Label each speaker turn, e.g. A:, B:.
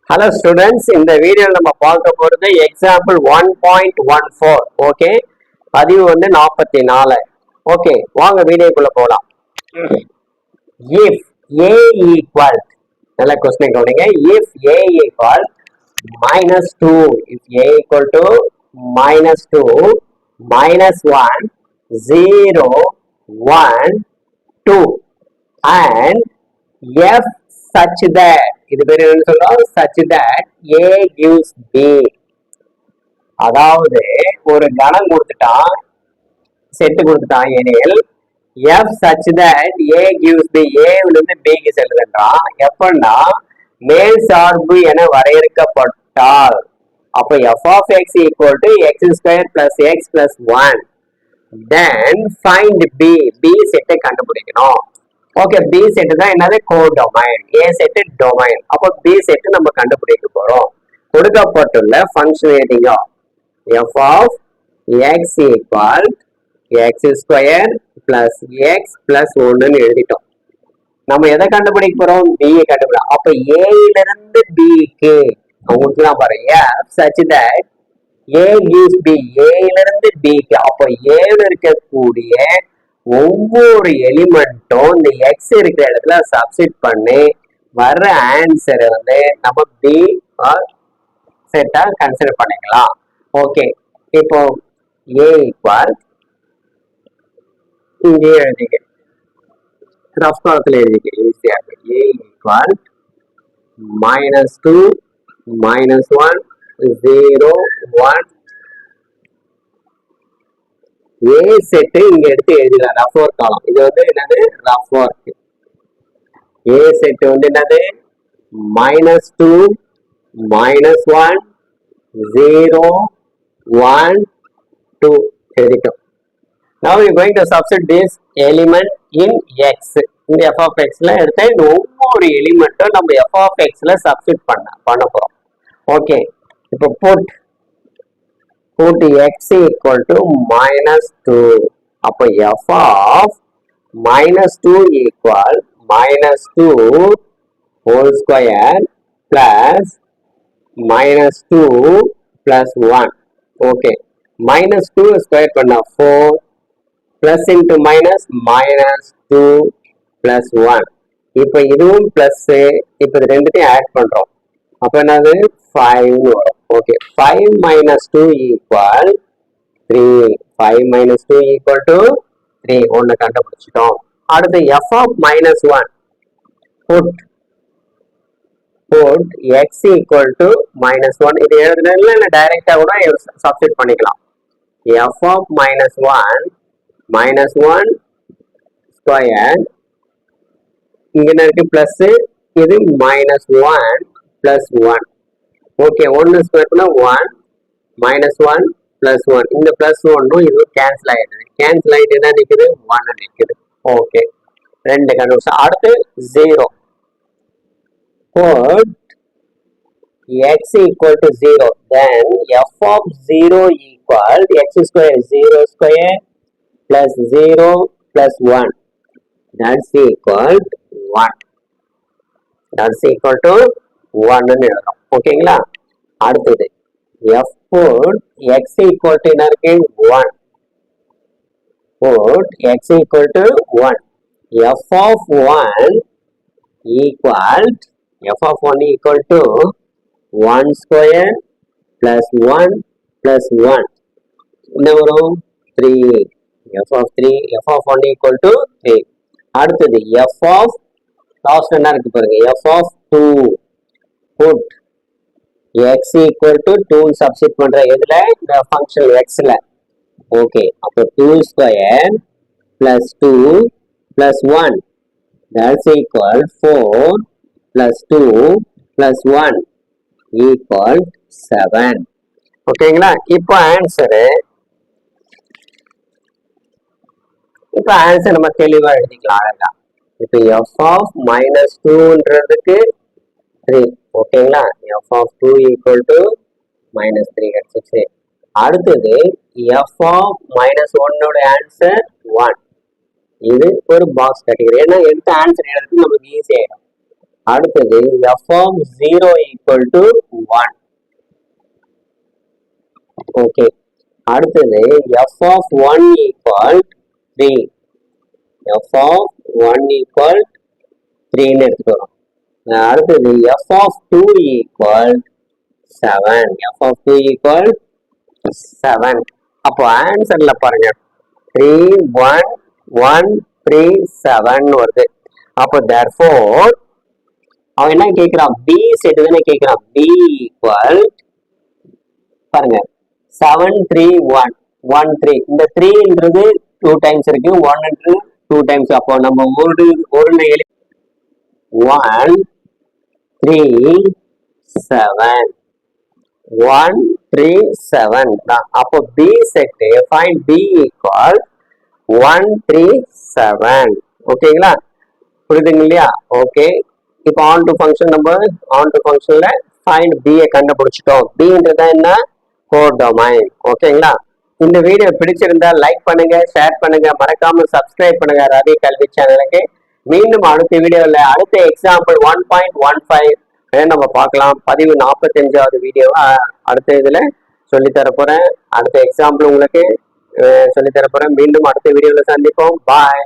A: Hello students, இந்த வீடியோவில் நம்ம பார்க்க போகிறது எக்ஸாம்பிள் 1.14. ஓகே, பதிவு வந்து 44. ஓகே, வாங்க வீடியோக்குள்ள போகலாம். இஃப் ஏ ஈக்குவல், நல்ல கொஸ்டின் கவனிங்க. If A equal -2, if A equal to -2, -1, 0, 1, 2 and f such that, இது பேர் என்ன சொல்றோம்? such that a gives b. அதாவது ஒரு கணம் கொடுத்துட்டான், செட் கொடுத்துட்டான் எனில் f such that a gives b, a விலிருந்து b க்கு செல்லுகின்றான். எப்பன்னா மேல் சார்பு என வரையறுக்கப்பட்டால், அப்ப f of x equal to x square plus x plus 1, then find b, b செட்டை கண்டுபிடிக்கணும். ஓகே, பி செட் தான் என்னது? கோடொமைன். ஏ செட் டொமைன். அப்போ பி செட் நம்ம கண்டுபிடிக்க போறோம். கொடுக்கப்பட்டுள்ள ஃபங்க்ஷன் எழுதிங்க. f of x equal x square plus x plus 1 எழுதிட்டோம். நம்ம எதை கண்டுபிடிக்க போறோம்? b கண்டுபிடிக்கலாம். அப்ப a இருந்து b க்கு உங்களுக்கு தான் பாருங்க, such that a gives b, a இருந்து b க்கு, அப்ப a இருக்கக்கூடிய ஒவ்வொரு எலிமெண்ட்டும் இந்த எக்ஸ் இருக்கிற இடத்துல சப்ஸ்டிட் பண்ணி வர்ற ஆன்சரை வந்து நம்ம பி செட்டா கன்சிடர் பண்ணிக்கலாம். ஓகே, இப்போ ஏ ஈக்குவல், இங்கே எழுதிக்க, ரஃப் காலத்தில் எழுதிக்க ஈஸியாக. ஏ ஈக்குவல் -2, -1, 0, 1. ஏ செட்டு இங்க எடுத்து எழுதிடலாம். ரஃப் ஒர்க் காலம் இது வந்து என்னது? Rough work. ஏ செட்டு வந்து என்னது? -2, -1, 0, 1, 2 எழுதிட்டோம். Now we are going to substitute this element in x. இந்த f of x ல எடுத்து இந்த ஒவ்வொரு எலிமெண்ட்டும் நம்ம f of x ல சப்ஸ்டிட் பண்ண போறோம். ஓகே, இப்போ put x equal to -2. அப்போ f of -2 equal -2 whole square plus -2 plus 1. Okay, -2 square பண்ணா 4 plus into minus -2 plus 1. இப்போ இதுவும் பிளஸ், இப்போ இது ரெண்டுத்தையும் ஆட் பண்றோம். அப்போ என்னது? 5 வரும். Okay, 5 - 2 equal 3. 5 - 2 equal to 3. ஒன்னு கண்டுபிடிச்சிட்டோம். அடுத்து f of -1, put x equal to -1. இது எழுதுறதுல இல்லை டைரக்டா கூட சப்ஸ்டிட் பண்ணிக்கலாம். f of -1 ஸ்கொயர், இங்க என்ன இருக்கு? பிளஸ், இது -1 plus 1. ஓகே, 1 ஸ்கொயர் பண்ணா 1, -1 plus 1. இந்த பிளஸ் 1 இது கேன்சல் ஆயிடுது. கேன்சல் ஆயிட்டு என்ன நிக்குது? 1 நிக்குது. ஓகே, ரெண்டு கண்டுபிடிச்சோம். அடுத்து 0. put x equal to 0, then f of 0 equal x square, 0 square plus 0 plus 1, that's equal to 1. That's equal to 1 ன்னு எழுதணும். ஓகேங்களா? அடுத்தது f put x equal to என்ன இருக்கு? 1. put x equal to 1. f of 1 equal to 1 square plus 1 plus 1. என்ன வரும்? 3. f of 1 equal to 3. அடுத்தது f of last என்ன இருக்கு பாருங்க, f of 2. put x equal to 2 substitute பண்ற எதுல? இந்த ஃபங்க்ஷன் x ல. ஓகே, அப்போ 2 square plus 2 plus 1, that's equal 4 plus 2 plus 1 equal 7. ஓகேங்களா? இப்போ ஆன்சர் நம்ம தெளிவா எழுதிக்கலாம் அழகா. இப்போ f of -2ன்றதுக்கு 3. ஓகேங்களா? f of 2 equal to -3 கிடைச்சிச்சு. அடுத்தது f of -1 ஆன்சர் 1. இது ஒரு பாக்ஸ் கேட்டகரி. ஏன்னா எடுத்த ஆன்சர் எழுதுறது நமக்கு ஈஸி ஆயிடும். அடுத்தது f of 0 equal to 1. Okay, அடுத்தது f of 1 equal 3. f of 1 equal 3ன்னு எடுத்துட்டு வரோம். அடுத்தது f of 2 equal 7. f of 2 equal 7. அப்போ ஆன்சர்ல பாருங்க 3 1 1 3 7 வருது. அப்போ therefore அவன் என்ன கேட்கிறான், பி செட் தானே கேட்கிறான். பி ஈக்குவல் பாருங்க 7 3 1 1 3. இந்த 3ன்றது 2 டைம்ஸ் இருக்கு, 1 2 டைம்ஸ். அப்போ நம்ம ஒரு 1 3 7 1 3 7 தான். அப்போ B set find B equal 1 3 7. ஓகேங்களா, புரியுதுங்க இல்லையா? ஓகே, இப்போ onto function number onto ஃபங்க்ஷன்ல ஃபைண்ட் பி கண்டுபிடிச்சிட்டோம். பின்றதா என்ன, கோடொமைன். ஓகேங்களா, இந்த வீடியோ பிடிச்சிருந்தா லைக் பண்ணுங்க, ஷேர் பண்ணுங்க, மறக்காம சப்ஸ்கிரைப் பண்ணுங்க ரவி கல்வி சேனலுக்கு. மீண்டும் அடுத்த வீடியோல அடுத்த எக்ஸாம்பிள் 1.15 நம்ம பார்க்கலாம். பதிவு 45வது வீடியோவா அடுத்த இதுல சொல்லித்தர போறேன். அடுத்த எக்ஸாம்பிள் உங்களுக்கு சொல்லித்தர போறேன். மீண்டும் அடுத்த வீடியோல சந்திப்போம். பாய்.